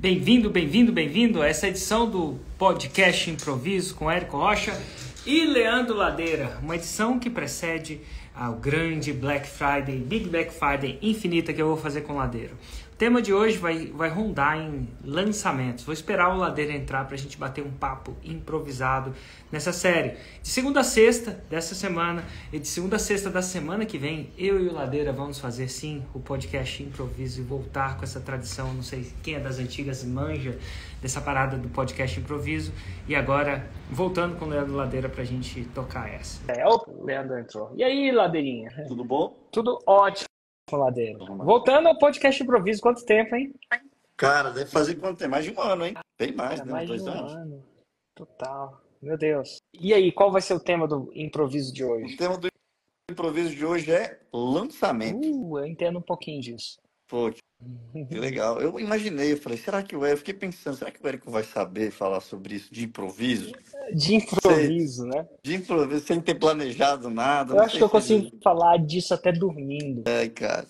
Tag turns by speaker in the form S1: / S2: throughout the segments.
S1: Bem-vindo, bem-vindo, bem-vindo a essa edição do podcast Improviso com Érico Rocha e Leandro Ladeira, uma edição que precede ao grande Black Friday, Big Black Friday infinita que eu vou fazer com o Ladeiro. O tema de hoje vai rondar em lançamentos. Vou esperar o Ladeira entrar para a gente bater um papo improvisado nessa série. De segunda a sexta dessa semana e de segunda a sexta da semana que vem, eu e o Ladeira vamos fazer sim o podcast Improviso e voltar com essa tradição. Não sei quem é das antigas manja dessa parada do podcast Improviso. E agora, voltando com o Leandro Ladeira para a gente tocar essa. O Leandro entrou. E aí, Ladeirinha?
S2: Tudo bom?
S1: Tudo ótimo. Ladeira. Voltando ao podcast Improviso, quanto tempo, hein?
S2: Cara, deve fazer quanto tempo? Mais de um ano, hein? Bem mais,
S1: Cara,
S2: né?
S1: mais
S2: Uns
S1: de
S2: 2
S1: um
S2: anos.
S1: ano. Total. Meu Deus. E aí, qual vai ser o tema do improviso de
S2: O
S1: hoje?
S2: tema do improviso de hoje é lançamento.
S1: Eu entendo um pouquinho disso.
S2: Pô, que legal. Eu imaginei, eu falei, será que o Érico... Eu fiquei pensando, será que o Érico vai saber falar sobre isso de improviso?
S1: De improviso, né?
S2: De improviso, sem ter planejado nada.
S1: Eu
S2: Não
S1: acho
S2: sei
S1: que eu
S2: se
S1: consigo
S2: ele...
S1: falar disso até dormindo.
S2: Ai, cara.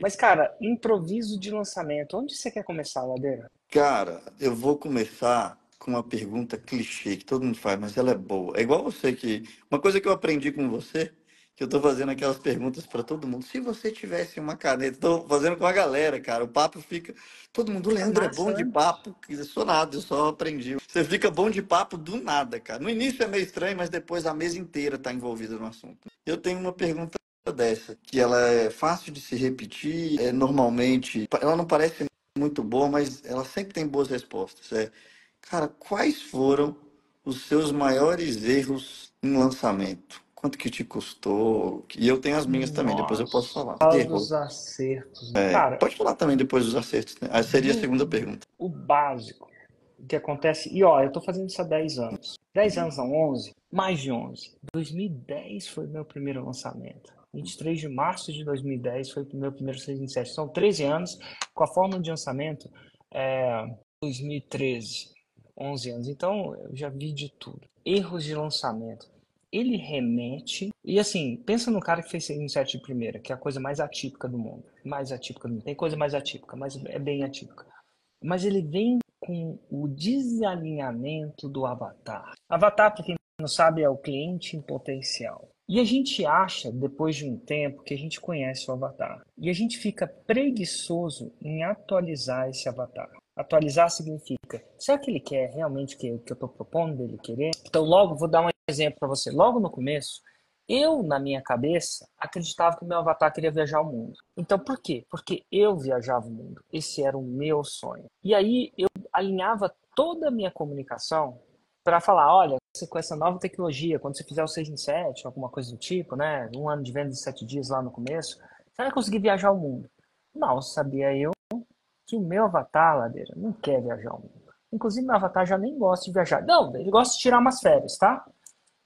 S1: Mas, cara, improviso de lançamento. Onde você quer começar, Ladeira?
S2: Cara, eu vou começar com uma pergunta clichê que todo mundo faz, mas ela é boa. É igual você que... Uma coisa que eu aprendi com você, que eu tô fazendo aquelas perguntas para todo mundo. Se você tivesse uma caneta, tô fazendo com a galera, cara. O papo fica... Todo mundo, o
S1: É
S2: Leandro é bom
S1: massa,
S2: de
S1: né?
S2: papo. Eu sou nada, eu só aprendi. Você fica bom de papo do nada, cara. No início é meio estranho, mas depois a mesa inteira tá envolvida no assunto. Eu tenho uma pergunta dessa, que ela é fácil de se repetir, normalmente, ela não parece muito boa, mas ela sempre tem boas respostas. Cara, quais foram os seus maiores erros em lançamento? Quanto que te custou? E eu tenho as minhas também, depois eu posso
S1: Nossa.
S2: falar.
S1: Fala
S2: Errou.
S1: dos acertos. Cara,
S2: Pode falar também depois dos acertos, né? Aí seria a segunda pergunta.
S1: o básico. O que acontece, e ó, eu tô fazendo isso há 10 anos. 10 anos não, 11, mais de 11. 2010 foi o meu primeiro lançamento. 23 de março de 2010 foi o meu primeiro 6 em 7. São 13 anos. Com a forma de lançamento, 2013, 11 anos. Então, eu já vi de tudo. Erros de lançamento. Ele remete... E assim, pensa no cara que fez 6 em 7 de primeira, que é a coisa mais atípica do mundo. Mais atípica do mundo. Tem coisa mais atípica, mas é bem atípica. Mas ele vem com o desalinhamento do avatar. Avatar, para quem não sabe, é o cliente em potencial. E a gente acha, depois de um tempo, que a gente conhece o avatar. E a gente fica preguiçoso em atualizar esse avatar. Atualizar significa, será que ele quer realmente o que eu estou propondo dele querer? Então, logo, vou dar um exemplo para você. Logo no começo, eu, na minha cabeça, acreditava que o meu avatar queria viajar o mundo. Então, por quê? Porque eu viajava o mundo. Esse era o meu sonho. E aí, eu alinhava toda a minha comunicação para falar, olha, com essa nova tecnologia, quando você fizer o 6 em 7, alguma coisa do tipo, né? Um ano de venda de 7 dias lá no começo, você vai conseguir viajar o mundo. Mal sabia eu que o meu avatar, Ladeira, não quer viajar o mundo. Inclusive, meu avatar já nem gosta de viajar. Não, ele gosta de tirar umas férias, tá?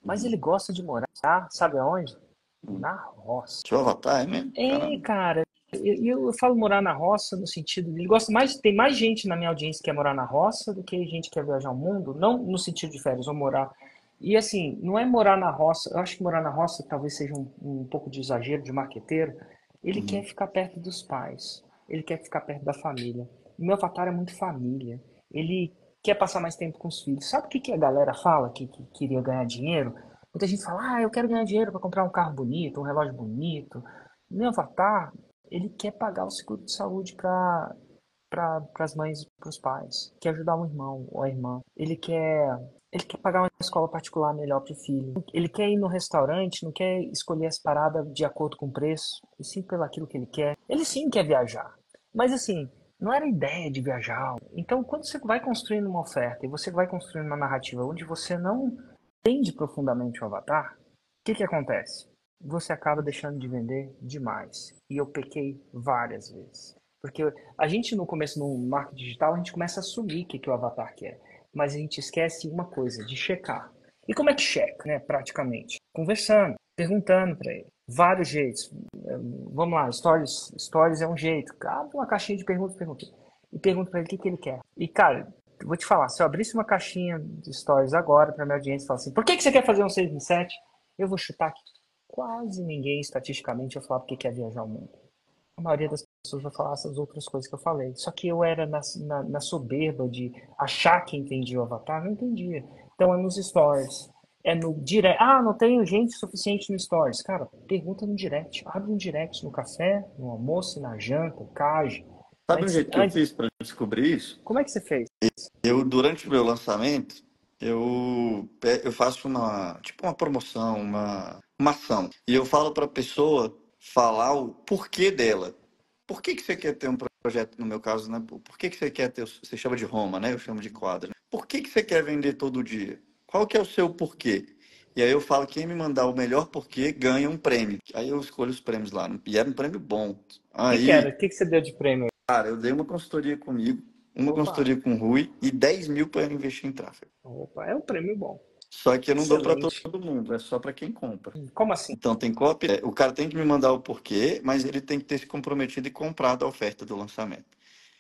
S1: Mas ele gosta de morar, sabe aonde? Na roça.
S2: Seu avatar, é mesmo? Caramba.
S1: Cara, eu falo morar na roça no sentido, ele gosta mais, tem mais gente na minha audiência que quer morar na roça do que gente que quer viajar o mundo, não no sentido de férias, ou morar. E assim, não é morar na roça, eu acho que morar na roça talvez seja um pouco de exagero, de marqueteiro. Ele quer ficar perto dos pais, ele quer ficar perto da família. O meu avatar é muito família, ele quer passar mais tempo com os filhos. Sabe o que a galera fala que queria ganhar dinheiro? Muita gente fala, eu quero ganhar dinheiro para comprar um carro bonito, um relógio bonito. Meu avatar, ele quer pagar o seguro de saúde para as mães e para os pais, quer ajudar um irmão ou a irmã. Ele quer pagar uma escola particular melhor para o filho. Ele quer ir no restaurante, não quer escolher as paradas de acordo com o preço, e sim pelo aquilo que ele quer. Ele sim quer viajar. Mas assim, não era a ideia de viajar. Então, quando você vai construindo uma oferta e você vai construindo uma narrativa onde você não entende profundamente o avatar, o que acontece? Você acaba deixando de vender demais. E eu pequei várias vezes. Porque a gente no começo no marketing digital, a gente começa a assumir o que o avatar quer. Mas a gente esquece uma coisa, de checar. E como é que checa, né, praticamente? Conversando, perguntando para ele. Vários jeitos. Vamos lá, stories é um jeito. Abre uma caixinha de perguntas, e pergunta para ele o que ele quer. E, cara, vou te falar, se eu abrisse uma caixinha de stories agora para minha audiência e falar assim, por que você quer fazer um 6 em 7? Eu vou chutar que quase ninguém, estatisticamente, vai falar porque quer viajar o mundo. A maioria das pessoas vão falar essas outras coisas que eu falei. Só que eu era na soberba de achar que entendia o avatar, não entendia. Então é nos stories, é no direct. Ah, não tenho gente suficiente no stories. Cara, pergunta no direct. Abre um direct no café, no almoço, na janta, cage.
S2: Sabe um
S1: Antes,
S2: jeito que eu
S1: antes,
S2: fiz para descobrir isso?
S1: como é que você fez?
S2: Eu, durante o meu lançamento, eu faço tipo uma promoção, uma ação. E eu falo para a pessoa falar o porquê dela. Por que que você quer ter um projeto, no meu caso, né? Por que que você quer ter, você chama de Roma, né? Eu chamo de quadra. Né? Por que que você quer vender todo dia? Qual que é o seu porquê? E aí eu falo, quem me mandar o melhor porquê ganha um prêmio. Aí eu escolho os prêmios lá. E era um prêmio bom.
S1: O que era?
S2: Aí,
S1: O que você deu de prêmio?
S2: cara, eu dei uma consultoria comigo, uma
S1: Opa,
S2: consultoria com o Rui e 10 mil para investir em tráfego.
S1: opa, é um prêmio bom.
S2: Só que eu não dou para
S1: Excelente.
S2: todo mundo, é só para quem compra.
S1: Como assim?
S2: Então tem copy, o cara tem que me mandar o porquê, mas ele tem que ter se comprometido e comprado a oferta do lançamento.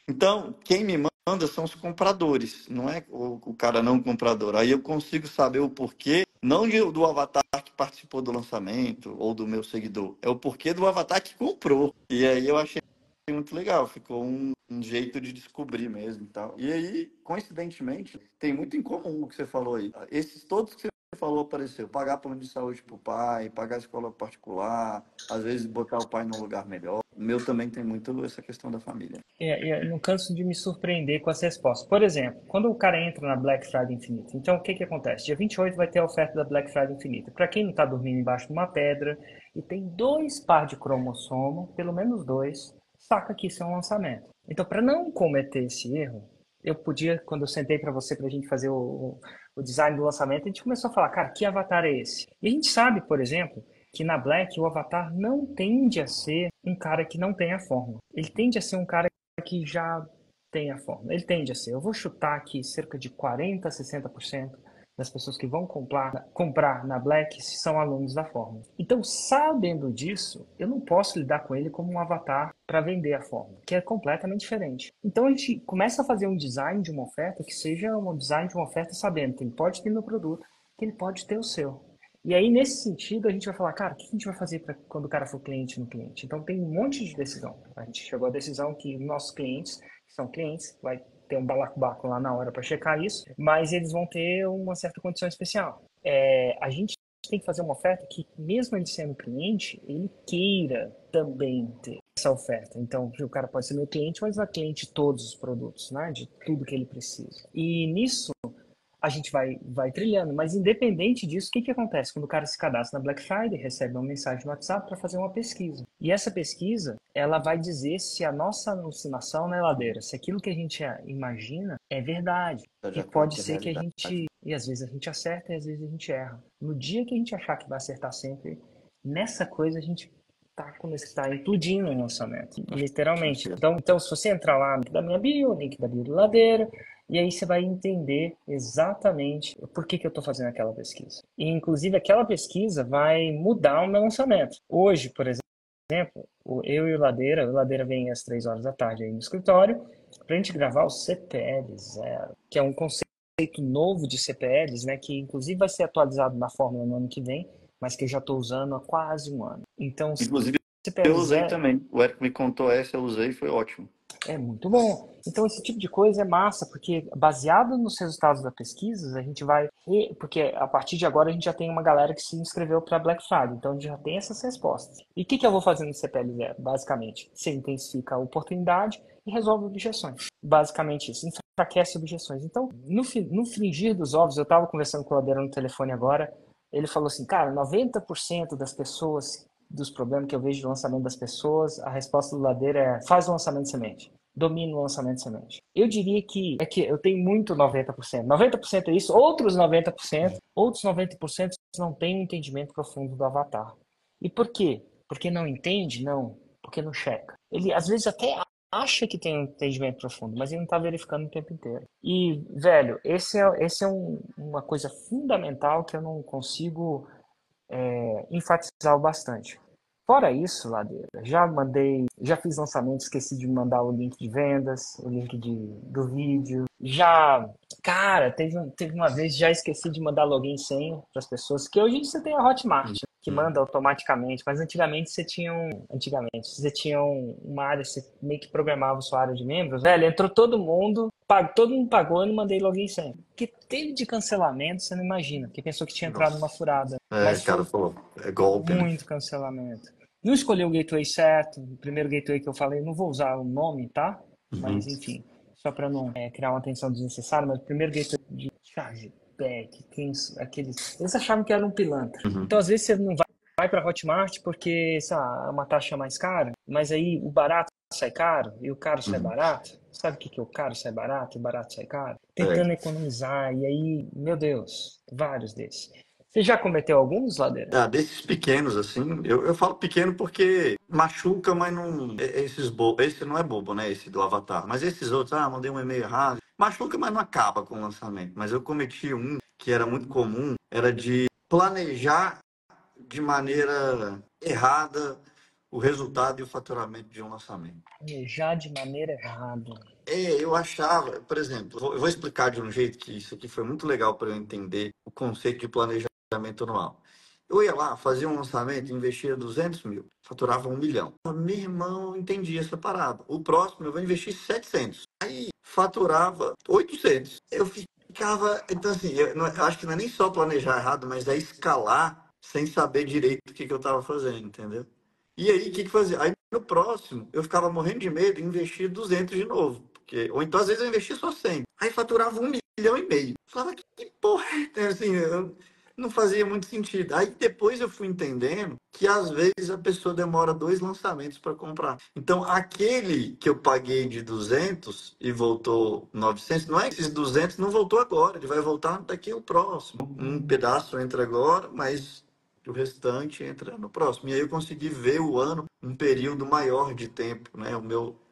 S2: Então, quem me manda são os compradores, não é o cara não comprador. Aí eu consigo saber o porquê, não do avatar que participou do lançamento ou do meu seguidor, é o porquê do avatar que comprou. E aí eu achei muito legal, ficou um jeito de descobrir mesmo e tal. E aí, coincidentemente, tem muito em comum o que você falou aí. Esses todos que você falou apareceu. Pagar plano de saúde pro pai, pagar escola particular, às vezes botar o pai num lugar melhor. O meu também tem muito essa questão da família.
S1: Eu não canso de me surpreender com as respostas. Por exemplo, quando o cara entra na Black Friday Infinita, então o que que acontece? Dia 28 vai ter a oferta da Black Friday Infinita. Para quem não está dormindo embaixo de uma pedra e tem dois par de cromossomo, pelo menos dois, saca que isso é um lançamento. Então, para não cometer esse erro, eu podia, quando eu sentei para você, para a gente fazer o design do lançamento, a gente começou a falar, cara, que avatar é esse? E a gente sabe, por exemplo, que na Black o avatar não tende a ser um cara que não tem a fórmula. Ele tende a ser um cara que já tem a fórmula. Ele tende a ser. Eu vou chutar aqui cerca de 40 a 60% das pessoas que vão comprar na Black são alunos da fórmula. Então, sabendo disso, eu não posso lidar com ele como um avatar para vender a fórmula, que é completamente diferente. Então, a gente começa a fazer um design de uma oferta que seja um design de uma oferta sabendo que ele pode ter meu produto, que ele pode ter o seu. E aí, nesse sentido, a gente vai falar, cara, o que a gente vai fazer para quando o cara for cliente no cliente? Então, tem um monte de decisão. A gente chegou à decisão que nossos clientes, que são clientes, vai ter um balacobaco lá na hora para checar isso, mas eles vão ter uma certa condição especial. A gente tem que fazer uma oferta que, mesmo ele sendo cliente, ele queira também ter essa oferta. Então, o cara pode ser meu cliente, mas vai cliente de todos os produtos, né? De tudo que ele precisa. E nisso, a gente vai trilhando, mas independente disso, o que acontece? Quando o cara se cadastra na Black Friday, recebe uma mensagem no WhatsApp para fazer uma pesquisa. E essa pesquisa, ela vai dizer se a nossa alucinação na ladeira, se aquilo que a gente imagina é verdade.
S2: Tá de
S1: E
S2: acordo
S1: pode
S2: com a
S1: ser que a
S2: realidade.
S1: gente, e às vezes a gente acerta e às vezes a gente erra. No dia que a gente achar que vai acertar sempre, nessa coisa a gente está implodindo o lançamento, literalmente. Então, se você entrar lá no link da minha bio, link da bio do Ladeira, e aí você vai entender exatamente por que eu estou fazendo aquela pesquisa. E, inclusive, aquela pesquisa vai mudar o meu lançamento. Hoje, por exemplo, eu e o Ladeira vem às 3 horas da tarde aí no escritório, para a gente gravar o CPL 0, que é um conceito novo de CPLs, né, que inclusive vai ser atualizado na Fórmula no ano que vem, mas que eu já estou usando há quase um ano. Então,
S2: Inclusive, eu
S1: CPL
S2: usei
S1: 0
S2: também. O Eric me contou essa, eu usei e foi ótimo.
S1: é muito bom. Então, esse tipo de coisa é massa, porque baseado nos resultados da pesquisa, a gente vai. Porque a partir de agora a gente já tem uma galera que se inscreveu para Black Friday, então a gente já tem essas respostas. E o que eu vou fazer no CPL 0? Basicamente, você intensifica a oportunidade e resolve objeções. Basicamente isso, enfraquece objeções. Então, no fringir dos ovos, eu estava conversando com o Ladeira no telefone agora, ele falou assim, cara, 90% das pessoas dos problemas que eu vejo de lançamento das pessoas, a resposta do Ladeira é faz o lançamento de semente. Domina o lançamento de semente. Eu diria que é que eu tenho muito 90%. 90% é isso, outros 90% não têm um entendimento profundo do avatar. E por quê? Porque não entende? Não. Porque não checa. Ele às vezes até acha que tem um entendimento profundo, mas ele não está verificando o tempo inteiro. E, velho, esse é uma coisa fundamental que eu não consigo enfatizar bastante. Fora isso, Ladeira, já fiz lançamento, esqueci de mandar o link de vendas, o link do vídeo. Cara, teve uma vez, já esqueci de mandar login e senha para as pessoas, que hoje você tem a Hotmart, que manda automaticamente, mas antigamente você tinha uma área, você meio que programava sua área de membros. Velho, entrou todo mundo pagou, eu não mandei login sem. O que teve de cancelamento, você não imagina, porque pensou que tinha entrado numa
S2: Nossa.
S1: furada.
S2: É,
S1: Mas
S2: cara,
S1: foi
S2: falou, é golpe, né?
S1: muito cancelamento. Não escolheu o gateway certo, o primeiro gateway que eu falei, não vou usar o nome, tá?
S2: Uhum.
S1: Mas enfim, só para não criar uma tensão desnecessária, mas o primeiro gateway de chargeback, eles achavam que era um pilantra.
S2: Uhum.
S1: Então às vezes você não vai para Hotmart porque, sei lá, é uma taxa mais cara, mas aí o barato sai caro e o caro sai
S2: Uhum.
S1: barato. Sabe o que que é o caro sai barato e o barato sai caro?
S2: É.
S1: Tentando economizar, e aí, meu Deus, vários desses. Você já cometeu alguns, Ladeira?
S2: Ah, desses pequenos, assim, eu falo pequeno porque machuca, mas não. Esse não é bobo, né? Esse do Avatar. Mas esses outros, mandei um e-mail errado. Machuca, mas não acaba com o lançamento. Mas eu cometi um que era muito comum, era de planejar de maneira errada o resultado e o faturamento de um lançamento.
S1: Planejar de maneira errada.
S2: Eu achava, por exemplo, eu vou explicar de um jeito que isso aqui foi muito legal para eu entender o conceito de planejamento anual. Eu ia lá, fazia um lançamento, investia 200 mil, faturava 1 milhão. Meu irmão entendia essa parada. O próximo eu vou investir 700. Aí faturava 800. Eu ficava. Então, assim, eu acho que não é nem só planejar errado, mas é escalar sem saber direito o que eu estava fazendo, entendeu? E aí, o que fazia? Aí no próximo, eu ficava morrendo de medo e investia 200 de novo. Ou então, às vezes, eu investia só 100. Aí faturava 1,5 milhão. Falava, que porra é essa? Assim, não fazia muito sentido. Aí depois eu fui entendendo que, às vezes, a pessoa demora 2 lançamentos para comprar. Então, aquele que eu paguei de 200 e voltou 900, não é que esses 200 não voltou agora. Ele vai voltar daqui ao próximo. Um pedaço entra agora, mas o restante entra no próximo. E aí eu consegui ver o ano, um período maior de tempo, né?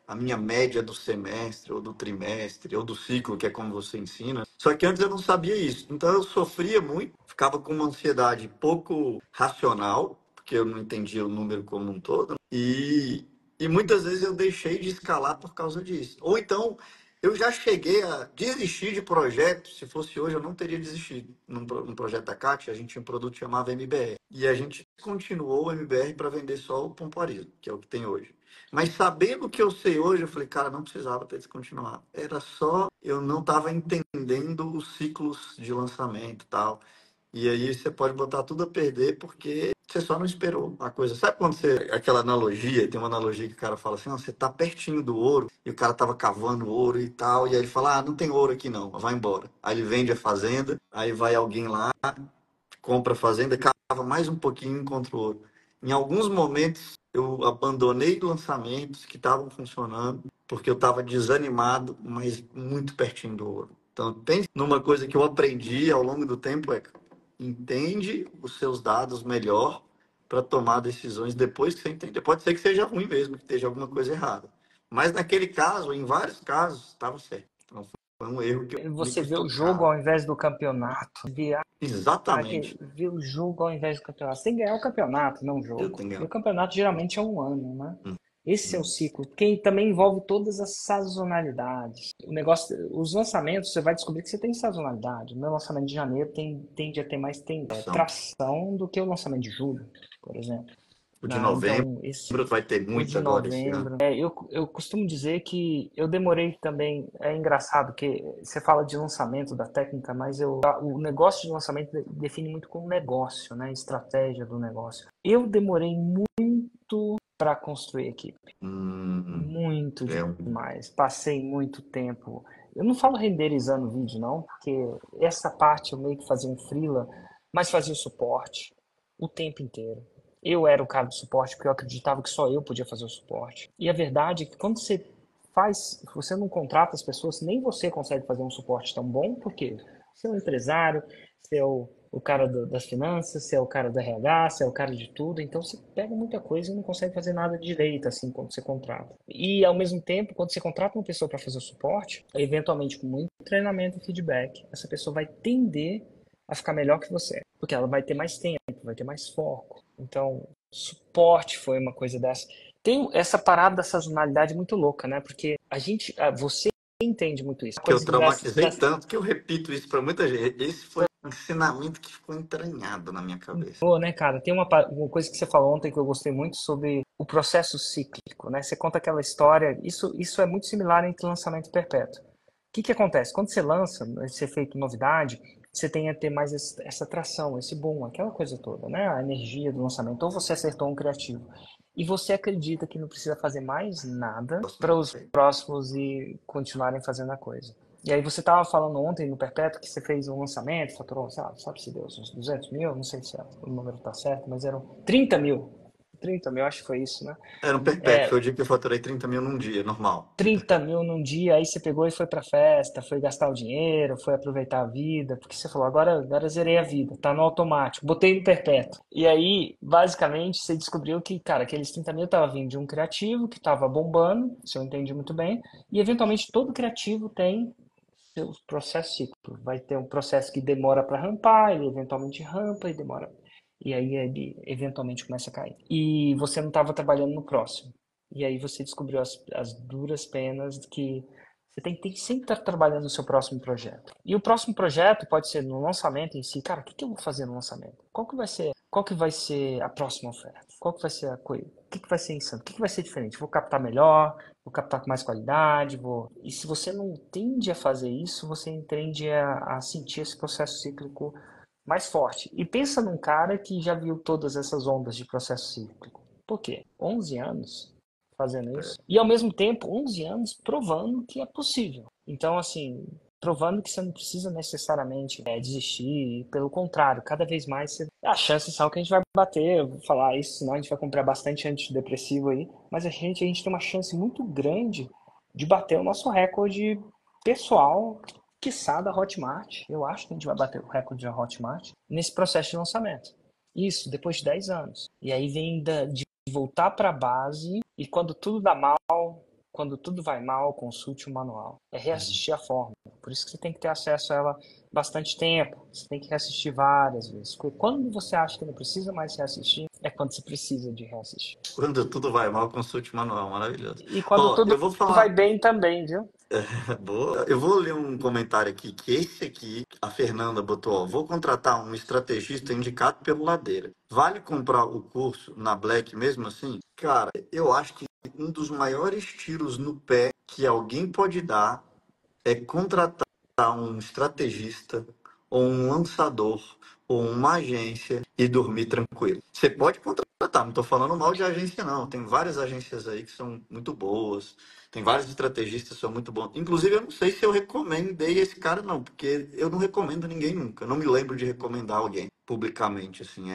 S2: A minha média do semestre, ou do trimestre, ou do ciclo, que é como você ensina. Só que antes eu não sabia isso. Então eu sofria muito, ficava com uma ansiedade pouco racional, porque eu não entendia o número como um todo. E muitas vezes eu deixei de escalar por causa disso. Ou então eu já cheguei a desistir de projetos. Se fosse hoje, eu não teria desistido. Num projeto da CAT, a gente tinha um produto que chamava MBR. E a gente continuou o MBR para vender só o pompoarismo, que é o que tem hoje. Mas sabendo o que eu sei hoje, eu falei, cara, não precisava ter descontinuado. Era só eu não estava entendendo os ciclos de lançamento e tal. E aí você pode botar tudo a perder porque você só não esperou a coisa. Sabe quando você. Aquela analogia, tem uma analogia que o cara fala assim: não, você tá pertinho do ouro e o cara tava cavando ouro e tal. E aí ele fala: não tem ouro aqui não, vai embora. Aí ele vende a fazenda, aí vai alguém lá, compra a fazenda, cava mais um pouquinho e encontra o ouro. Em alguns momentos eu abandonei lançamentos que estavam funcionando porque eu estava desanimado, mas muito pertinho do ouro. Então, pense numa coisa que eu aprendi ao longo do tempo: entende os seus dados melhor para tomar decisões depois que você entender. Pode ser que seja ruim mesmo, que esteja alguma coisa errada. Mas naquele caso, em vários casos, estava certo. Então foi um erro que me
S1: Você vê o
S2: custou
S1: jogo
S2: caro.
S1: ao invés do campeonato.
S2: Exatamente.
S1: Vê o jogo ao invés do campeonato. Você tem que ganhar o campeonato, não o
S2: Eu
S1: jogo. E o
S2: tenho.
S1: campeonato geralmente é um ano, né?
S2: Hum,
S1: Esse é o
S2: hum.
S1: ciclo, porque também envolve todas as sazonalidades. O negócio, os lançamentos, você vai descobrir que você tem sazonalidade. O meu lançamento de janeiro tende a ter mais tração do que o lançamento de julho, por exemplo.
S2: O de
S1: Então,
S2: novembro vai ter
S1: o
S2: muito
S1: de
S2: agora esse ano.
S1: novembro. Eu costumo dizer que eu demorei também. É engraçado que você fala de lançamento da técnica, mas o negócio de lançamento define muito como negócio, né? Estratégia do negócio. Eu demorei muito para construir equipe. Muito
S2: É
S1: demais. Passei muito tempo. Eu não falo renderizando vídeo, não, porque essa parte eu meio que fazia um freela, mas fazia o suporte o tempo inteiro. Eu era o cara do suporte porque eu acreditava que só eu podia fazer o suporte. E a verdade é que quando você não contrata as pessoas, nem você consegue fazer um suporte tão bom, porque você é um empresário, você é o cara das finanças, você é o cara do RH, você é o cara de tudo, então você pega muita coisa e não consegue fazer nada direito assim quando você contrata. E ao mesmo tempo, quando você contrata uma pessoa para fazer o suporte, eventualmente com muito treinamento e feedback, essa pessoa vai tender a ficar melhor que você, porque ela vai ter mais tempo, vai ter mais foco. Então, suporte foi uma coisa dessa. Tem essa parada da sazonalidade muito louca, né? Porque você entende muito isso.
S2: que eu
S1: Coisa
S2: traumatizei tanto que eu repito isso para muita gente. Esse foi ensinamento que ficou entranhado na minha cabeça.
S1: Pô, né, cara? Tem uma coisa que você falou ontem que eu gostei muito sobre o processo cíclico, né? Você conta aquela história, isso é muito similar entre lançamento e perpétuo. O que que acontece? Quando você lança, você feito novidade, você tem a ter mais essa atração, esse boom, aquela coisa toda, né? A energia do lançamento. Ou você acertou um criativo e você acredita que não precisa fazer mais nada para os próximos e continuarem fazendo a coisa. E aí você estava falando ontem no Perpétuo que você fez um lançamento, faturou, sabe se Deus, uns 200 mil, não sei se o número está certo, mas eram 30 mil. 30 mil, acho que foi isso, né?
S2: Era um perpétuo, foi o dia que eu faturei 30 mil num dia, normal.
S1: 30 mil num dia, aí você pegou e foi pra festa, foi gastar o dinheiro, foi aproveitar a vida, porque você falou, agora zerei a vida, tá no automático, botei no perpétuo. E aí, basicamente, você descobriu que, cara, aqueles 30 mil tava vindo de um criativo que tava bombando, se eu entendi muito bem, e eventualmente todo criativo tem seu processo cíclico. Vai ter um processo que demora para rampar, ele eventualmente rampa e demora. E aí ele eventualmente começa a cair. E você não estava trabalhando no próximo. E aí você descobriu as duras penas que você tem que sempre estar trabalhando no seu próximo projeto. E o próximo projeto pode ser no lançamento em si. Cara, o que eu vou fazer no lançamento? Qual que vai ser a próxima oferta? Qual que vai ser a coisa? O que vai ser insano? O que vai ser diferente? Vou captar melhor? Vou captar com mais qualidade? Vou... E se você não tende a fazer isso, você tende a sentir esse processo cíclico mais forte. E pensa num cara que já viu todas essas ondas de processo cíclico. Por quê? 11 anos fazendo isso. E ao mesmo tempo, 11 anos provando que é possível. Então, assim, provando que você não precisa necessariamente desistir. Pelo contrário, cada vez mais você... as chances são que a gente vai bater. Eu vou falar isso, senão a gente vai comprar bastante antidepressivo aí. Mas a gente tem uma chance muito grande de bater o nosso recorde pessoal, quiçá da Hotmart. Eu acho que a gente vai bater o recorde da Hotmart nesse processo de lançamento. Isso, depois de 10 anos. E aí vem de voltar para a base e quando tudo dá mal, quando tudo vai mal, consulte o manual. É reassistir a fórmula. Por isso que você tem que ter acesso a ela bastante tempo. Você tem que reassistir várias vezes. Porque quando você acha que não precisa mais reassistir, é quando você precisa de reassistir.
S2: Quando tudo vai mal, consulte o manual, maravilhoso.
S1: E quando
S2: Ó,
S1: tudo
S2: eu vou
S1: vai
S2: falar.
S1: bem também, viu?
S2: Boa. Eu vou ler um comentário aqui, que esse aqui, a Fernanda botou, ó, vou contratar um estrategista indicado pelo Ladeira. Vale comprar o curso na Black mesmo assim? Cara, eu acho que um dos maiores tiros no pé que alguém pode dar é contratar um estrategista ou um lançador ou uma agência e dormir tranquilo. Você pode contratar, não estou falando mal de agência não. Tem várias agências aí que são muito boas, tem vários estrategistas que são muito bons. Inclusive, eu não sei se eu recomendei esse cara não, porque eu não recomendo ninguém nunca. Eu não me lembro de recomendar alguém publicamente, assim,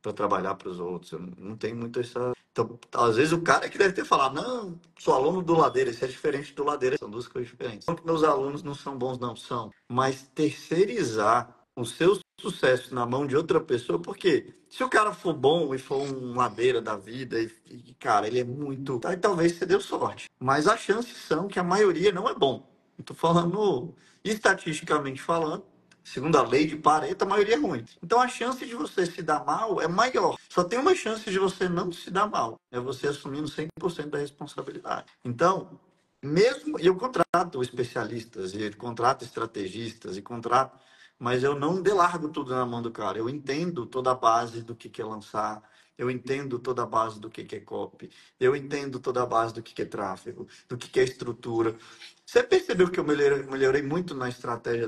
S2: para trabalhar para os outros. Eu não tenho muito essa. Então, às vezes o cara que deve ter falado, não, sou aluno do Ladeira, isso é diferente do Ladeira, são duas coisas diferentes. Não que meus alunos não são bons, não são, mas terceirizar o seu sucesso na mão de outra pessoa, porque se o cara for bom e for um Ladeira da vida, cara, ele é muito. Aí talvez você deu sorte, mas as chances são que a maioria não é bom. Estou falando estatisticamente falando. Segundo a lei de Pareto, a maioria é ruim. Então a chance de você se dar mal é maior. Só tem uma chance de você não se dar mal. É você assumindo 100% da responsabilidade. Então, mesmo. E eu contrato especialistas, e eu contrato estrategistas, e contrato. Mas eu não delargo tudo na mão do cara. Eu entendo toda a base do que é lançar. Eu entendo toda a base do que é copy. Eu entendo toda a base do que é tráfego, do que é estrutura. Você percebeu que eu melhorei muito na estratégia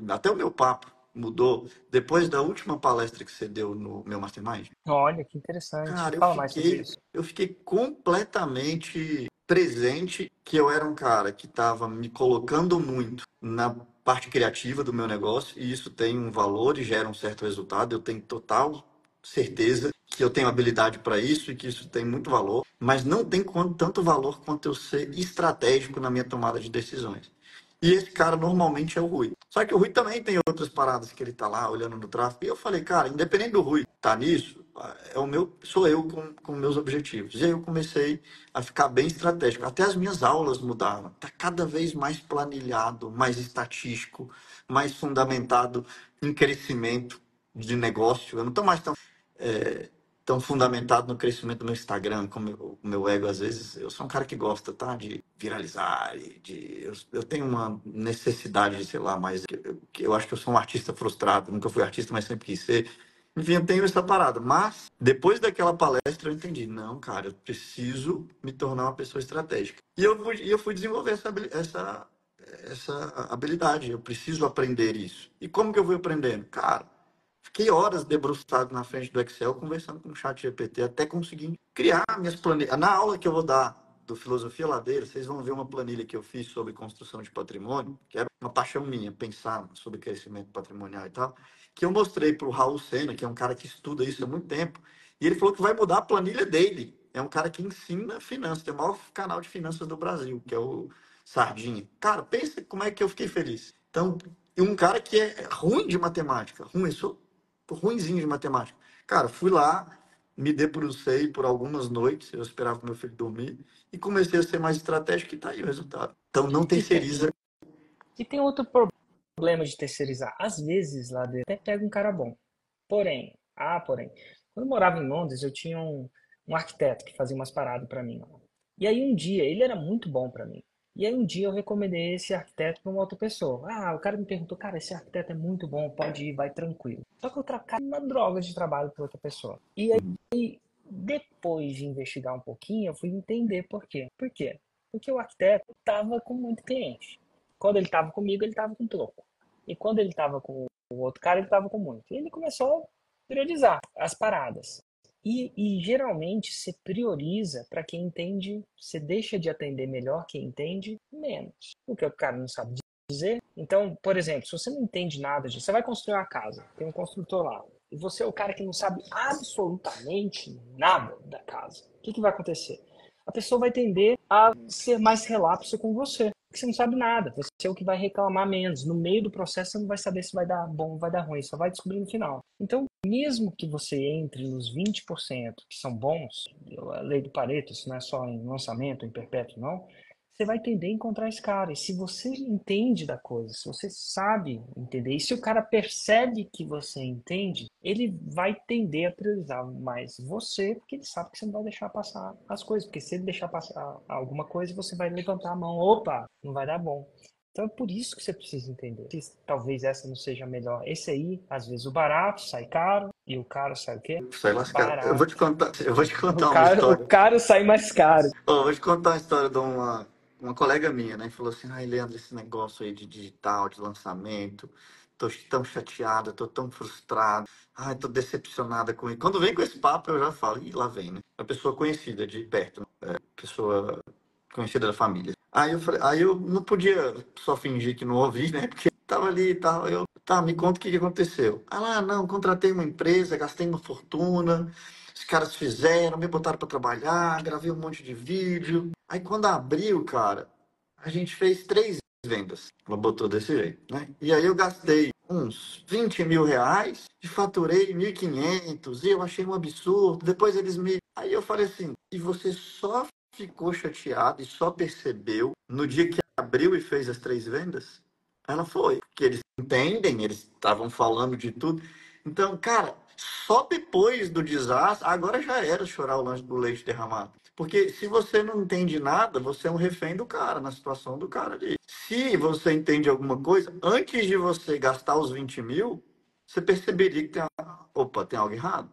S2: até o meu papo mudou depois da última palestra que você deu no meu Mastermind?
S1: Olha, que interessante.
S2: Cara,
S1: Fala mais sobre isso.
S2: eu fiquei completamente presente que eu era um cara que estava me colocando muito na parte criativa do meu negócio e isso tem um valor e gera um certo resultado. Eu tenho total certeza que eu tenho habilidade para isso e que isso tem muito valor, mas não tem tanto valor quanto eu ser estratégico na minha tomada de decisões. E esse cara normalmente é o Rui. Só que o Rui também tem outras paradas que ele tá lá olhando no tráfego. E eu falei, cara, independente do Rui tá nisso, sou eu com meus objetivos. E aí eu comecei a ficar bem estratégico. Até as minhas aulas mudaram. Tá cada vez mais planilhado, mais estatístico, mais fundamentado em crescimento de negócio. Eu não tô mais tão fundamentado no crescimento do meu Instagram, como o meu ego, às vezes, eu sou um cara que gosta, tá? De viralizar, eu tenho uma necessidade, sei lá, mas que eu acho que eu sou um artista frustrado, nunca fui artista, mas sempre quis ser. Enfim, eu tenho essa parada. Mas, depois daquela palestra, eu entendi, não, cara, eu preciso me tornar uma pessoa estratégica. E eu fui desenvolver essa habilidade, eu preciso aprender isso. E como que eu fui aprendendo? Cara, fiquei horas debruçado na frente do Excel, conversando com o chat GPT, até conseguir criar minhas planilhas. Na aula que eu vou dar do Filosofia Ladeira, vocês vão ver uma planilha que eu fiz sobre construção de patrimônio, que era uma paixão minha, pensar sobre crescimento patrimonial e tal, que eu mostrei para o Raul Sena, que é um cara que estuda isso há muito tempo, e ele falou que vai mudar a planilha dele. É um cara que ensina finanças, tem o maior canal de finanças do Brasil, que é o Sardinha. Cara, pensa como é que eu fiquei feliz. Então, um cara que é ruim de matemática, ruim, eu sou ruinzinho de matemática. Cara, fui lá, me debrucei por algumas noites, eu esperava que meu filho dormir, e comecei a ser mais estratégico e tá aí o resultado. Então, não
S1: E tem,
S2: terceiriza.
S1: e tem outro problema de terceirizar. Às vezes, lá dentro, até pega um cara bom. Porém, quando eu morava em Londres, eu tinha um arquiteto que fazia umas paradas para mim. E aí um dia, ele era muito bom para mim. E aí um dia eu recomendei esse arquiteto para uma outra pessoa. Ah, o cara me perguntou, cara, esse arquiteto é muito bom, pode ir, vai tranquilo. Só que eu troquei uma droga de trabalho para outra pessoa. E aí, depois de investigar um pouquinho, eu fui entender por quê. Por quê? Porque o arquiteto estava com muito cliente. Quando ele estava comigo, ele estava com pouco. E quando ele estava com o outro cara, ele estava com muito. E ele começou a priorizar as paradas. E geralmente você prioriza para quem entende, você deixa de atender melhor quem entende menos. Porque o cara não sabe dizer. Então, por exemplo, se você não entende nada disso, você vai construir uma casa, tem um construtor lá, e você é o cara que não sabe absolutamente nada da casa. O que vai acontecer? A pessoa vai tender a ser mais relapso com você. Porque você não sabe nada, você é o que vai reclamar menos. No meio do processo, você não vai saber se vai dar bom ou vai dar ruim, só vai descobrir no final. Então, mesmo que você entre nos 20% que são bons, a lei do Pareto, isso não é só em lançamento, em perpétuo, não, você vai tender a encontrar esse cara. E se você entende da coisa, se você sabe entender, e se o cara percebe que você entende, ele vai tender a priorizar mais você, porque ele sabe que você não vai deixar passar as coisas. Porque se ele deixar passar alguma coisa, você vai levantar a mão. Opa, não vai dar bom. Então é por isso que você precisa entender. Talvez essa não seja a melhor. Esse aí, às vezes o barato sai caro e o caro sai o quê?
S2: Sai lascado.
S1: Barato.
S2: Eu vou te
S1: O
S2: contar uma
S1: caro, o
S2: história.
S1: caro sai mais caro.
S2: Eu vou te contar uma história de uma colega minha, né? Falou assim, ai, Leandro, esse negócio aí de digital, de lançamento, tô tão chateada, tô tão frustrado, ai, tô decepcionada com isso. Quando vem com esse papo, eu já falo, ih, lá vem, né? Uma pessoa conhecida de perto, né? Pessoa conhecida da família. Aí eu não podia só fingir que não ouvi, né? Porque tava ali e tal, tá, me conta o que aconteceu. Ah lá, não, contratei uma empresa, gastei uma fortuna, os caras fizeram, me botaram para trabalhar, gravei um monte de vídeo. Aí quando abriu, cara, a gente fez 3 vendas. Ela botou desse jeito, né? E aí eu gastei uns 20 mil reais e faturei 1.500 e eu achei um absurdo. Depois eles me... Aí eu falei assim, e você só ficou chateado e só percebeu no dia que abriu e fez as 3 vendas? Ela foi, porque eles entendem, eles estavam falando de tudo. Então, cara, só depois do desastre, agora já era chorar o lance do leite derramado. Porque se você não entende nada, você é um refém do cara, na situação do cara ali. Se você entende alguma coisa, antes de você gastar os 20 mil, você perceberia que opa, tem algo errado.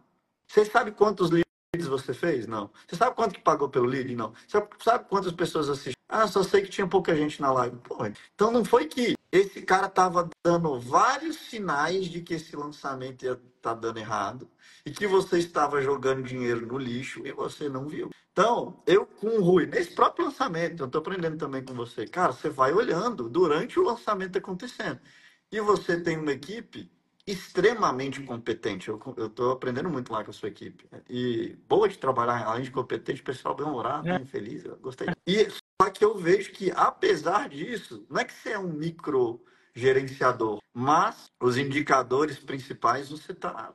S2: Você sabe quantos leads você fez? Não. Você sabe quanto que pagou pelo lead? Não. Você sabe quantas pessoas assistiram? Ah, só sei que tinha pouca gente na live. Pô, então não foi que esse cara tava dando vários sinais de que esse lançamento ia estar dando errado e que você estava jogando dinheiro no lixo e você não viu. Então, eu com o Rui, nesse próprio lançamento, eu estou aprendendo também com você, cara, você vai olhando durante o lançamento acontecendo. E você tem uma equipe extremamente competente. Eu estou aprendendo muito lá com a sua equipe. E boa de trabalhar, além de competente, pessoal bem-humorado, bem feliz, eu gostei. E só que eu vejo que, apesar disso, não é que você é um micro gerenciador, mas os indicadores principais você está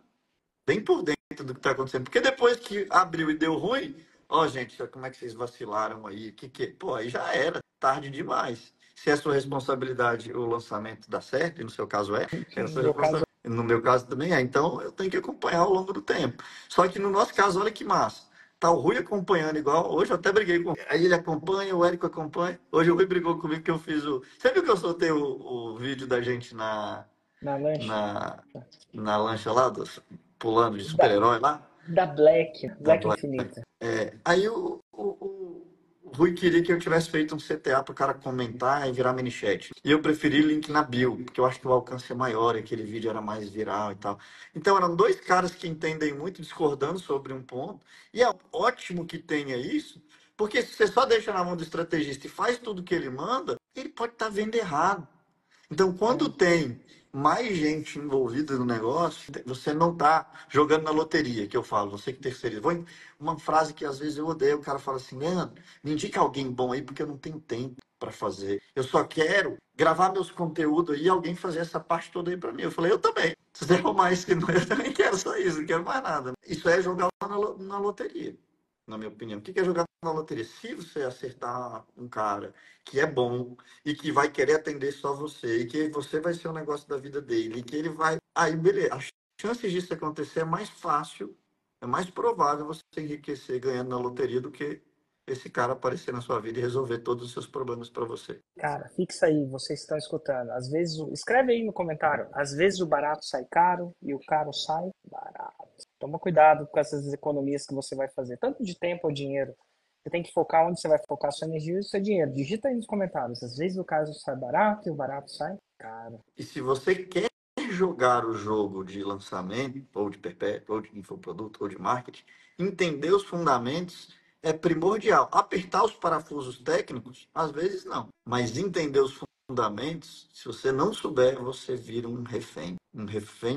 S2: bem por dentro do que está acontecendo. Porque depois que abriu e deu ruim, ó, gente, como é que vocês vacilaram aí? Pô, aí já era, tarde demais. Se é sua responsabilidade o lançamento dar certo, e no seu caso é a
S1: No
S2: sua
S1: meu caso,
S2: responsabilidade. No meu caso também é, então eu tenho que acompanhar ao longo do tempo. Só que no nosso caso, olha que massa. tá o Rui acompanhando igual. Hoje eu até briguei com ele. Aí ele acompanha, o Érico acompanha. Hoje o Rui brigou comigo que eu fiz o. Você viu que eu soltei o vídeo da gente
S1: Na lancha.
S2: na, na lancha lá, pulando de
S1: Da,
S2: super-herói lá?
S1: da Black.
S2: Da
S1: Black
S2: Black.
S1: Infinita.
S2: Aí o Rui queria que eu tivesse feito um CTA para o cara comentar e virar mini chat. E eu preferi link na bio, porque eu acho que o alcance é maior e aquele vídeo era mais viral e tal. Então eram dois caras que entendem muito, discordando sobre um ponto. E é ótimo que tenha isso, porque se você só deixa na mão do estrategista e faz tudo que ele manda, ele pode estar vendo errado. Então, quando tem mais gente envolvida no negócio, você não está jogando na loteria, que eu falo, você que terceiriza. Uma frase que às vezes eu odeio, o cara fala assim, Leandro, me indica alguém bom aí, porque eu não tenho tempo para fazer. Eu só quero gravar meus conteúdos aí e alguém fazer essa parte toda aí para mim. Eu falei, eu também. Se você arrumar isso, eu também quero só isso, não quero mais nada. Isso é jogar na loteria, na minha opinião. O que é jogar na loteria? Se você acertar um cara que é bom, e que vai querer atender só você, e que você vai ser o negócio da vida dele, e que ele vai. Aí, beleza. As chances disso acontecer é mais fácil, é mais provável você enriquecer ganhando na loteria do que esse cara aparecer na sua vida e resolver todos os seus problemas para você.
S1: Cara, fixa aí, vocês estão escutando. Às vezes, escreve aí no comentário. Às vezes o barato sai caro e o caro sai barato. Toma cuidado com essas economias que você vai fazer, tanto de tempo ou dinheiro. Você tem que focar onde você vai focar sua energia e seu dinheiro. Digita aí nos comentários. Às vezes o caso sai barato e o barato sai caro.
S2: E se você quer jogar o jogo de lançamento, ou de perpétuo, ou de infoproduto, ou de marketing, entender os fundamentos é primordial. Apertar os parafusos técnicos, às vezes não. Mas entender os fundamentos, se você não souber, você vira um refém. Um refém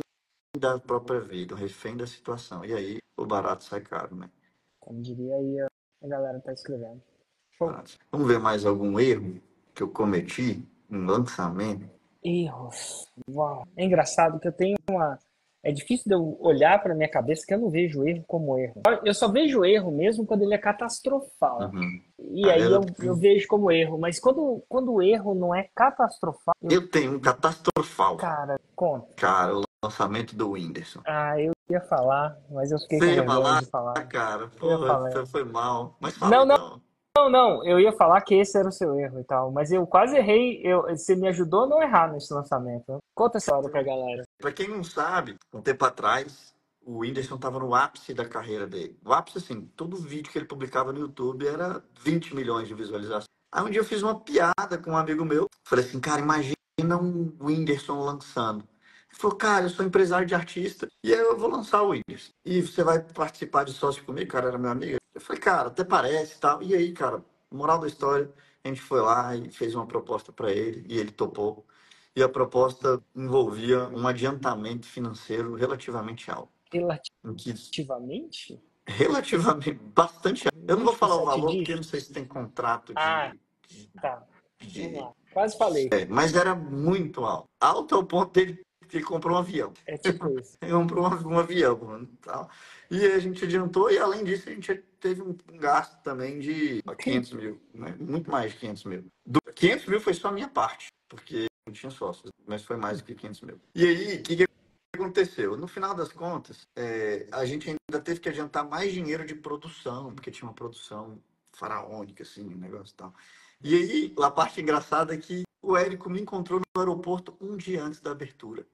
S2: da própria vida, um refém da situação. E aí o barato sai caro, né?
S1: Como diria aí a galera tá escrevendo. Show.
S2: Vamos ver mais algum erro que eu cometi em lançamento?
S1: Erros. Uau. É engraçado que eu tenho uma. É difícil de eu olhar para minha cabeça que eu não vejo erro como erro. Eu só vejo erro mesmo quando ele é catastrofal.
S2: Uhum.
S1: E aí eu vejo como erro. Mas quando o erro não é catastrofal.
S2: Eu tenho um catastrofal.
S1: Cara, conta.
S2: Cara, o lançamento do Whindersson.
S1: Ah, eu ia falar, mas eu fiquei
S2: Você
S1: com
S2: ia
S1: vergonha
S2: falar,
S1: de falar.
S2: cara,
S1: Eu ia
S2: porra,
S1: falar.
S2: foi mal. Mas fala
S1: Não, não,
S2: então.
S1: não. Eu ia falar que esse era o seu erro e tal. Mas eu quase errei. Você me ajudou a não errar nesse lançamento. Conta essa hora pra galera.
S2: Pra quem não sabe, um tempo atrás, o Whindersson estava no ápice da carreira dele. O ápice, assim, todo vídeo que ele publicava no YouTube era 20 milhões de visualizações. Aí um dia eu fiz uma piada com um amigo meu. Falei assim, cara, imagina um Whindersson lançando. Ele falou, cara, eu sou empresário de artista e eu vou lançar o Whindersson. E você vai participar de sócio comigo? Cara, era meu amigo. Eu falei, cara, até parece e tal. E aí, cara, moral da história, a gente foi lá e fez uma proposta para ele e ele topou. E a proposta envolvia um adiantamento financeiro relativamente alto. Em que,
S1: Relativamente?
S2: relativamente, bastante alto. Eu não vou falar o
S1: 27
S2: valor porque eu não
S1: dígitos?
S2: sei se tem contrato
S1: Ah, tá. Vamos
S2: de
S1: lá. Quase falei.
S2: mas era muito alto. Alto ao ponto dele que ele comprou um avião.
S1: É tipo isso.
S2: Ele comprou um avião, mano, tal. E a gente adiantou, e além disso, a gente teve um gasto também de 500 mil, né? Muito mais de 500 mil. 500 mil foi só a minha parte, porque não tinha sócios, mas foi mais do que 500 mil. E aí, o que aconteceu? No final das contas, a gente ainda teve que adiantar mais dinheiro de produção, porque tinha uma produção faraônica, assim, um negócio e tal. E aí, a parte engraçada é que o Érico me encontrou no aeroporto um dia antes da abertura.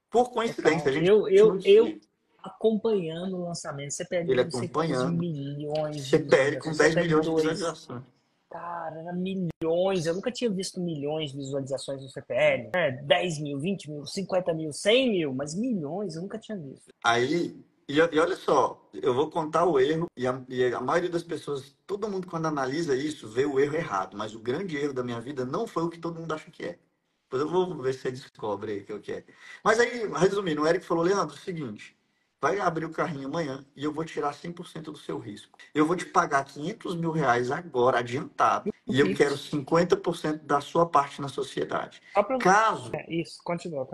S2: Por coincidência, a gente não
S1: Eu acompanhando o lançamento, CPL
S2: ele
S1: não sei quantos
S2: acompanhando.
S1: milhões de
S2: CPL com
S1: visualizações,
S2: 10
S1: CPL
S2: milhões de
S1: 2.
S2: visualizações.
S1: Cara, era milhões. Eu nunca tinha visto milhões de visualizações no CPL. 10 mil, 20 mil, 50 mil, 100 mil, mas milhões eu nunca tinha visto.
S2: Aí, e olha só, eu vou contar o erro, e a maioria das pessoas, todo mundo quando analisa isso, vê o erro errado, mas o grande erro da minha vida não foi o que todo mundo acha que é. Depois eu vou ver se você descobre aí o que é. Mas aí, resumindo, o Eric falou, Leandro, é o seguinte, vai abrir o carrinho amanhã e eu vou tirar 100% do seu risco. Eu vou te pagar 500 mil reais agora, adiantado, e eu quero 50% da sua parte na sociedade. Caso
S1: Isso, continua.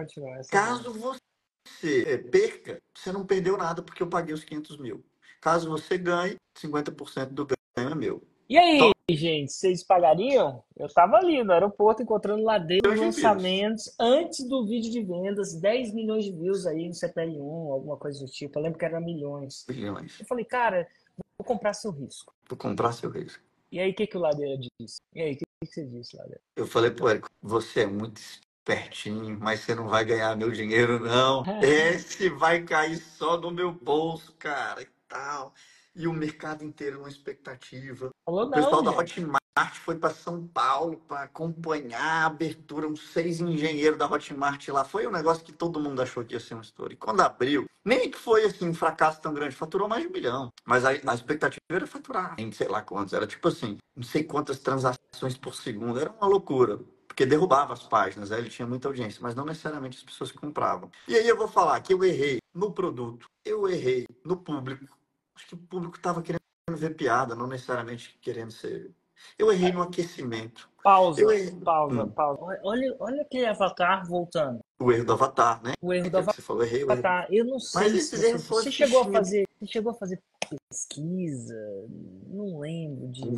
S2: Caso você perca, você não perdeu nada porque eu paguei os 500 mil. Caso você ganhe, 50% do ganho é meu.
S1: E aí, gente, vocês pagariam? Eu tava ali no aeroporto encontrando Ladeiro lançamentos antes do vídeo de vendas, 10 milhões de views aí no CPL1, alguma coisa do tipo. Eu lembro que era milhões.
S2: Bilhões.
S1: Eu falei, cara, Vou comprar seu risco.
S2: Vou comprar seu risco.
S1: E aí, o que o Ladeira disse? E aí, o que você disse, Ladeira?
S2: Eu falei, pô, Érico, você é muito espertinho, mas você não vai ganhar meu dinheiro, não. Esse vai cair só no meu bolso, cara, e tal. E o mercado inteiro numa expectativa.
S1: Falou
S2: O
S1: não,
S2: pessoal da
S1: gente.
S2: Hotmart foi para São Paulo para acompanhar a abertura, uns 6 engenheiros da Hotmart lá. Foi um negócio que todo mundo achou que ia ser uma história. E quando abriu, nem que foi assim um fracasso tão grande, faturou mais de 1 milhão. Mas a expectativa era faturar, em sei lá quantos. Era tipo assim, não sei quantas transações por segundo. Era uma loucura. Porque derrubava as páginas, aí ele tinha muita audiência, mas não necessariamente as pessoas que compravam. E aí eu vou falar que eu errei no produto, eu errei no público. Acho que o público estava querendo ver piada, não necessariamente querendo ser. Eu errei no aquecimento. Eu
S1: Pausa,
S2: errei.
S1: pausa, pausa. Olha aquele avatar voltando.
S2: O erro do avatar, né?
S1: O erro do
S2: Aquilo que você falou, errei o erro.
S1: avatar. Eu não
S2: Mas
S1: sei se
S2: esses erros foram
S1: você chegou a
S2: fichinha.
S1: fazer. Você chegou a fazer pesquisa? Não lembro disso.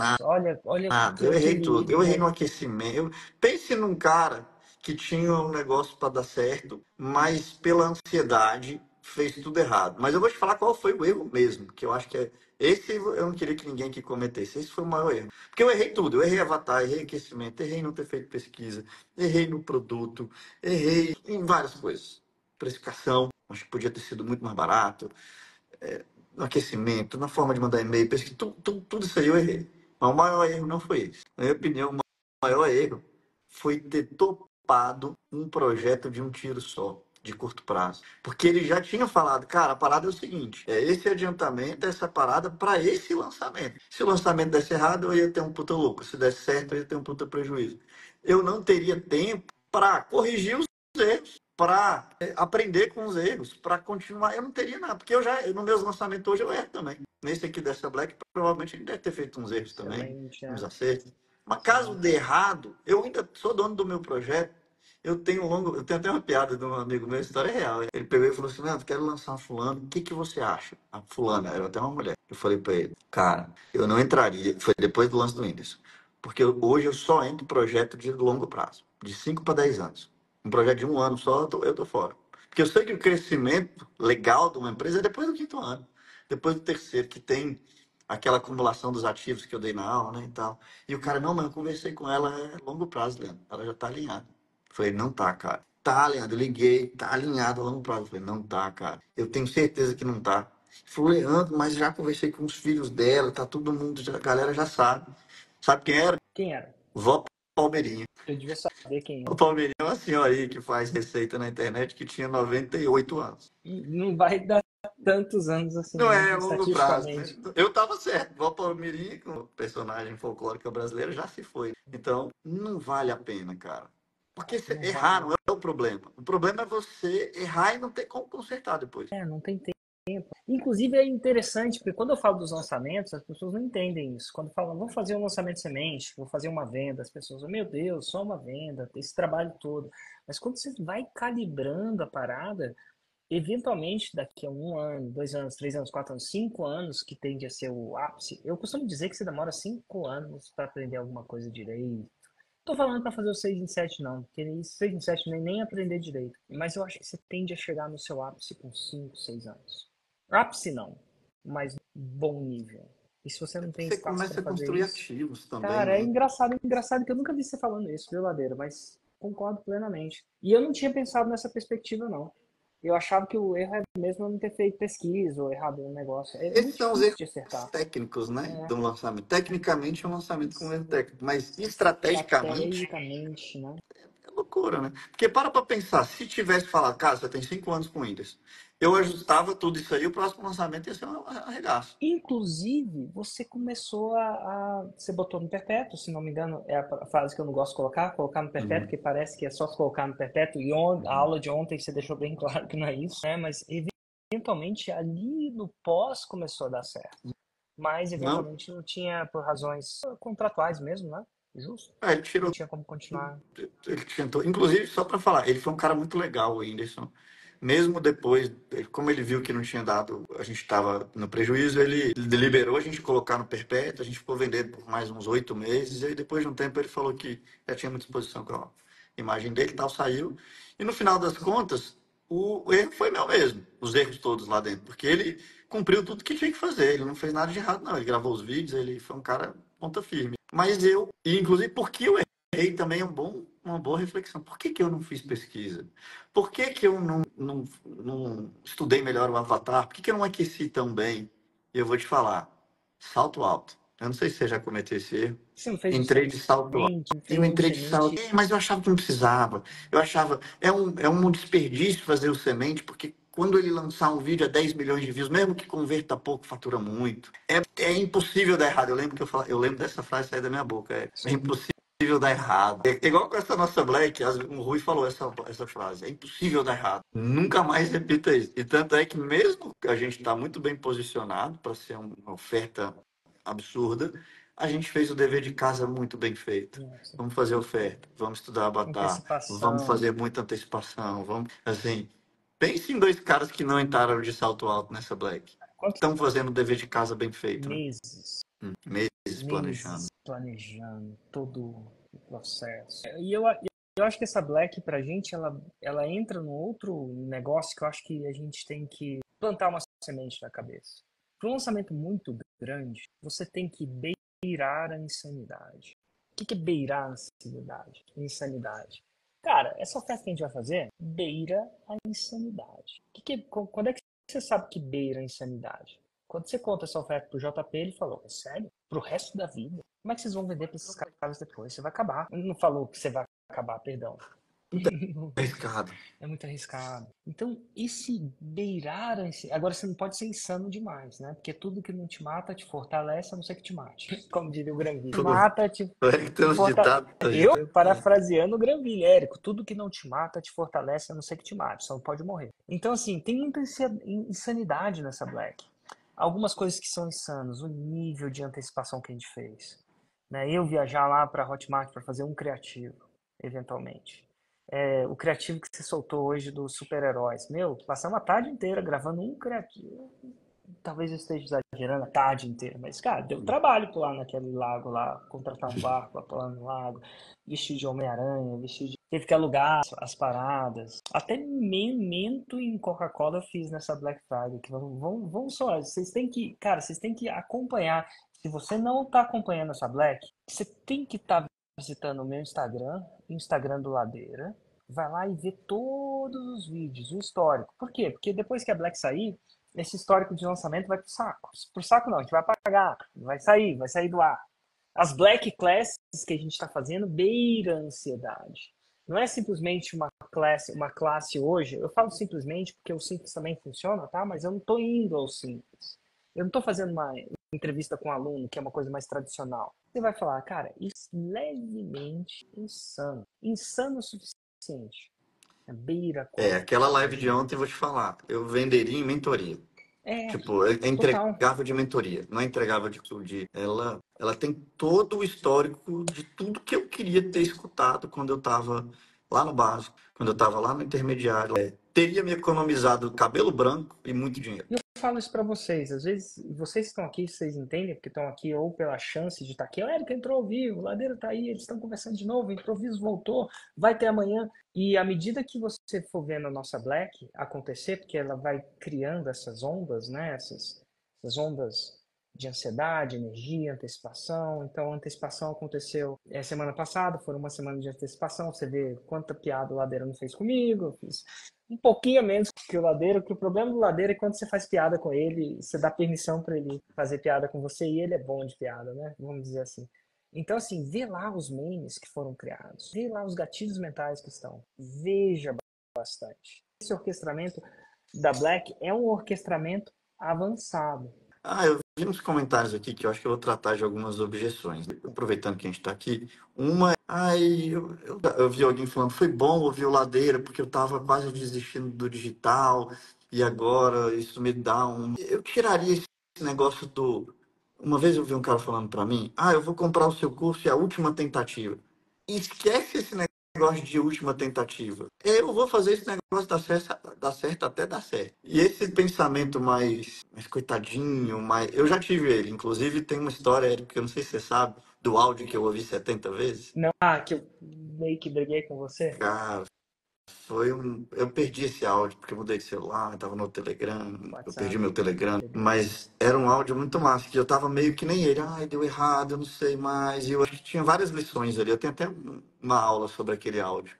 S1: Olha
S2: Nada,
S1: que
S2: eu errei
S1: aquele.
S2: tudo. Eu errei no aquecimento. Pense num cara que tinha um negócio para dar certo, mas pela ansiedade fez tudo errado. Mas eu vou te falar qual foi o erro mesmo, que eu acho que é. Esse eu não queria que ninguém aqui cometesse. Esse foi o maior erro. Porque eu errei tudo. Eu errei avatar, errei aquecimento, errei não ter feito pesquisa, errei no produto, errei em várias coisas. Precificação, acho que podia ter sido muito mais barato no aquecimento, na forma de mandar e-mail, pesquisa, tudo isso aí eu errei. Mas o maior erro não foi esse. Na minha opinião, o maior erro foi ter topado um projeto de um tiro só, de curto prazo. Porque ele já tinha falado, cara, a parada é o seguinte, é esse adiantamento, essa parada para esse lançamento. Se o lançamento desse errado, eu ia ter um puta lucro. Se desse certo, eu ia ter um puta prejuízo. Eu não teria tempo para corrigir os erros, para aprender com os erros, para continuar. Eu não teria nada, porque nos meus lançamentos hoje eu erro também. Nesse aqui dessa Black, provavelmente ele deve ter feito uns erros também,
S1: Excelente,
S2: uns
S1: é.
S2: acertos. Mas caso dê errado, eu ainda sou dono do meu projeto. Eu tenho até uma piada de um amigo meu, a história é real. Ele pegou e falou assim: Leandro, quero lançar um fulano, o que que você acha? A fulana, era até uma mulher. Eu falei para ele, cara, eu não entraria, foi depois do lance do Whindersson, porque hoje eu só entro em projeto de longo prazo, de 5 para 10 anos. Um projeto de 1 ano só, eu tô fora. Porque eu sei que o crescimento legal de uma empresa é depois do quinto ano, depois do terceiro, que tem aquela acumulação dos ativos que eu dei na aula, né, e tal. E o cara, não, mas eu conversei com ela, é longo prazo, Leandro. Ela já tá alinhada. Eu falei, não tá, cara. Tá, Leandro, eu liguei, tá alinhado a longo prazo. Eu falei, não tá, cara. Eu tenho certeza que não tá. Ele falou, Leandro, mas já conversei com os filhos dela, tá todo mundo, a galera já sabe. Sabe quem era?
S1: Quem era?
S2: Vó Palmeirinha.
S1: Eu devia saber quem
S2: O
S1: era.
S2: Palmeirinha é uma senhora aí que faz receita na internet que tinha 98 anos.
S1: E não vai dar tantos anos assim,
S2: Não
S1: né?
S2: é longo prazo, né?
S1: Estatisticamente.
S2: Eu tava certo. Vó Palmeirinha, com personagem folclórica brasileira, já se foi. Então, não vale a pena, cara. Porque
S1: Não
S2: errar
S1: vale.
S2: não é o problema. O problema é você errar e não ter como consertar depois.
S1: Não tem tempo. Inclusive é interessante, porque quando eu falo dos lançamentos, as pessoas não entendem isso. Quando falam, vou fazer um lançamento semente, vou fazer uma venda, as pessoas, meu Deus, só uma venda, esse trabalho todo. Mas quando você vai calibrando a parada, eventualmente daqui a 1 ano, 2 anos, 3 anos, 4 anos, 5 anos, que tende a ser o ápice, eu costumo dizer que você demora 5 anos para aprender alguma coisa direito. Tô falando para fazer o 6 em 7 não, porque 6 em 7 nem aprender direito. Mas eu acho que você tende a chegar no seu ápice com 5, 6 anos. Ápice não, mas bom nível. E se você não tem
S2: Você
S1: espaço para
S2: começa a
S1: fazer
S2: construir
S1: isso,
S2: ativos também,
S1: cara,
S2: né?
S1: é engraçado que eu nunca vi você falando isso, viu, Ladeira? Mas concordo plenamente. E eu não tinha pensado nessa perspectiva, não. Eu achava que o erro é mesmo não ter feito pesquisa ou errado no negócio. É
S2: Esses
S1: muito
S2: são os
S1: difícil
S2: erros
S1: de acertar.
S2: técnicos, né?
S1: É,
S2: Do lançamento. Tecnicamente é um lançamento com erro técnico, mas estrategicamente
S1: estrategicamente, né?
S2: é loucura, né? Porque para pensar, se tivesse falado, cara, você tem 5 anos com o Windows, eu ajustava tudo isso aí, o próximo lançamento ia ser um arregaço.
S1: Inclusive, você começou você botou no perpétuo, se não me engano, é a frase que eu não gosto de colocar no perpétuo,
S2: Uhum.
S1: porque parece que é só se colocar no perpétuo, e a aula de ontem você deixou bem claro que não é isso, né? Mas eventualmente ali no pós começou a dar certo. Mas
S2: Não,
S1: eventualmente não tinha, por razões contratuais mesmo, né? Justo.
S2: ele
S1: Não
S2: tirou.
S1: tinha como continuar.
S2: Ele tentou. Inclusive, só para falar, ele foi um cara muito legal, o Whindersson. Mesmo depois, como ele viu que não tinha dado, a gente estava no prejuízo, ele deliberou a gente colocar no perpétuo, a gente ficou vendendo por mais uns 8 meses, e aí depois de um tempo ele falou que já tinha muita exposição com a imagem dele e tal, saiu. E no final das contas, o erro foi meu mesmo, os erros todos lá dentro, porque ele cumpriu tudo que tinha que fazer. Ele não fez nada de errado, não. Ele gravou os vídeos, ele foi um cara ponta firme. Mas eu, e inclusive porque eu errei também é uma boa reflexão. Por que que eu não fiz pesquisa? Por que que eu não estudei melhor o Avatar? Por que que eu não aqueci tão bem? E eu vou te falar, salto alto. Eu não sei se você já cometeu esse erro.
S1: Você não fez o
S2: Entrei de salto alto.
S1: semente, não
S2: Eu
S1: fez o
S2: entrei de salto,
S1: semente.
S2: mas eu achava que não precisava. Eu achava, é um desperdício fazer o semente, porque quando ele lançar um vídeo a 10 milhões de views, mesmo que converta pouco, fatura muito. É impossível dar errado. Eu lembro dessa frase sair da minha boca. É
S1: Sim.
S2: impossível dar errado. É igual com essa nossa Black, o Rui falou essa frase. É impossível dar errado. Nunca mais repita isso. E tanto é que mesmo que a gente está muito bem posicionado para ser uma oferta absurda, a gente fez o dever de casa muito bem feito.
S1: Nossa.
S2: Vamos fazer oferta, vamos estudar Avatar, vamos
S1: Antecipação,
S2: fazer muita antecipação, vamos, assim, pense em dois caras que não entraram de salto alto nessa Black.
S1: quantos
S2: Estão fazendo o dever de casa bem feito, né?
S1: meses,
S2: Meses
S1: meses
S2: planejando.
S1: planejando todo o processo. Eu acho que essa Black pra gente, ela entra num outro negócio que eu acho que a gente tem que plantar uma semente na cabeça. Para um lançamento muito grande, você tem que beirar a insanidade. O que é beirar a insanidade? Insanidade. Cara, essa oferta que a gente vai fazer beira a insanidade. Quando é que você sabe que beira a insanidade? Quando você conta essa oferta pro JP, ele falou, é sério? Pro resto da vida? Como é que vocês vão vender para esses caras depois? Você vai acabar. Ele não falou que você vai acabar, perdão.
S2: Arriscado.
S1: É muito arriscado. Então, esse beirar. Agora, você não pode ser insano demais, né? Porque tudo que não te mata te fortalece, a não ser que te mate. Como diria o Granville. Mata, te
S2: Tem uns
S1: fortalece.
S2: ditados.
S1: Eu, parafraseando o Granville, Érico, tudo que não te mata te fortalece, a não ser que te mate. Só não pode morrer. Então, assim, tem muita insanidade nessa Black. Algumas coisas que são insanas. O nível de antecipação que a gente fez. Né? Eu viajar lá para Hotmart para fazer um criativo, eventualmente. O criativo que você soltou hoje dos super-heróis. Meu, passar uma tarde inteira gravando um criativo. Talvez eu esteja exagerando a tarde inteira, mas, cara, deu trabalho pular naquele lago lá, contratar um barco pra pular no lago, vestir de Homem-Aranha, Teve que alugar as paradas. Até mento em Coca-Cola eu fiz nessa Black Friday. Que vamos só, vocês têm que, cara, vocês têm que acompanhar. Se você não tá acompanhando essa Black, você tem que estar visitando o meu Instagram, o Instagram do Ladeira. Vai lá e vê todos os vídeos, o histórico. Por quê? Porque depois que a Black sair, esse histórico de lançamento vai pro saco. Pro saco não, a gente vai apagar, vai sair do ar. As Black Classes que a gente está fazendo beira a ansiedade. Não é simplesmente uma classe hoje. Eu falo simplesmente porque o simples também funciona, tá? Mas eu não estou indo ao simples. Eu não estou fazendo uma entrevista com um aluno, que é uma coisa mais tradicional. Você vai falar, cara, isso é levemente insano. Insano o suficiente. Beira
S2: Aquela
S1: qualquer
S2: live de
S1: exagero.
S2: ontem, eu vou te falar, eu venderia em mentoria.
S1: É,
S2: Tipo, é
S1: total.
S2: entregável de mentoria, não é entregável de. Ela tem todo o histórico de tudo que eu queria ter escutado quando eu estava lá no básico, quando eu estava lá no intermediário. Teria me economizado cabelo branco e muito dinheiro.
S1: E eu falo isso pra vocês. Às vezes, vocês que estão aqui, vocês entendem, porque estão aqui ou pela chance de estar aqui. O Érico entrou ao vivo, o Ladeira tá aí, eles estão conversando de novo, o improviso voltou, vai ter amanhã. E à medida que você for vendo a nossa Black acontecer, porque ela vai criando essas ondas, né? Essas ondas de ansiedade, energia, antecipação. Então, a antecipação aconteceu semana passada, foram uma semana de antecipação. Você vê quanta piada o Ladeira não fez comigo, eu fiz um pouquinho menos que o Ladeira, que o problema do Ladeira é quando você faz piada com ele, você dá permissão para ele fazer piada com você e ele é bom de piada, né? Vamos dizer assim. Então, assim, vê lá os memes que foram criados, vê lá os gatilhos mentais que estão, veja bastante. Esse orquestramento da Black é um orquestramento avançado.
S2: Eu vi uns comentários aqui que eu acho que eu vou tratar de algumas objeções. Aproveitando que a gente está aqui, uma é, eu vi alguém falando, foi bom ouvir o Ladeira, porque eu estava quase desistindo do digital, e agora isso me dá um. Eu tiraria esse negócio do. Uma vez eu vi um cara falando para mim, eu vou comprar o seu curso e a última tentativa. Esquece esse negócio de última tentativa. Eu vou fazer esse negócio dar certo até dar certo. E esse pensamento mais coitadinho, eu já tive ele. Inclusive, tem uma história, Érico, que eu não sei se você sabe, do áudio que eu ouvi 70 vezes.
S1: Não, que eu meio que briguei com você?
S2: Cara, Eu perdi esse áudio, porque eu mudei de celular, tava no Telegram, eu perdi
S1: WhatsApp,
S2: meu Telegram,
S1: Telegram.
S2: mas era um áudio muito massa, que eu tava meio que nem ele, ai, deu errado, eu não sei mais, e eu acho que tinha várias lições ali, eu tenho até uma aula sobre aquele áudio.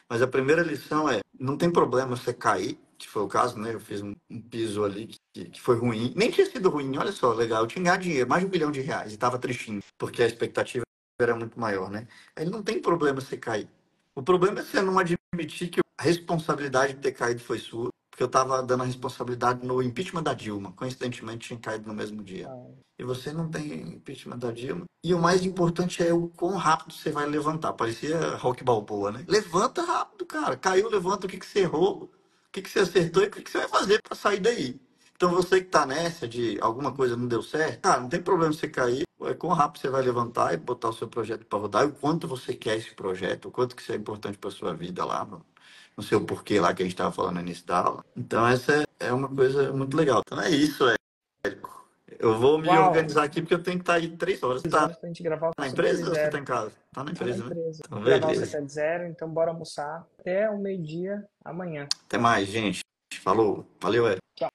S2: Mas a primeira lição é, não tem problema você cair, que foi o caso, né? Eu fiz um piso ali que foi ruim, nem tinha sido ruim, olha só, legal, eu tinha ganhado dinheiro, mais de R$ 1 bilhão, e tava tristinho, porque a expectativa era muito maior, né? Aí não tem problema você cair. O problema é você não admitir que a responsabilidade de ter caído foi sua, porque eu estava dando a responsabilidade no impeachment da Dilma. Coincidentemente, tinha caído no mesmo dia.
S1: Ah,
S2: E você não tem impeachment da Dilma. E o mais importante é o quão rápido você vai levantar. Parecia Rock Balboa, né? Levanta rápido, cara. Caiu, levanta o que você errou, o que você acertou e o que você vai fazer para sair daí. Então você que tá nessa de alguma coisa não deu certo, cara, não tem problema você cair. É quão rápido você vai levantar e botar o seu projeto para rodar, e o quanto você quer esse projeto, o quanto que isso é importante para sua vida lá, no seu porquê lá que a gente estava falando no início da aula. Então essa é uma coisa muito legal. Então é isso, Érico. Eu vou me
S1: uau!
S2: organizar aqui porque eu tenho que estar aí 3 horas. Tá
S1: 3 horas pra gente gravar o
S2: na
S1: CPL
S2: empresa ou você tá
S1: Zero.
S2: em casa? Tá na
S1: Tá na
S2: empresa, né?
S1: empresa.
S2: Então
S1: Gravar o
S2: beleza.
S1: CPL Zero, então bora almoçar. Até o meio-dia amanhã.
S2: Até mais, gente. Falou. Valeu, Érico.
S1: Tchau.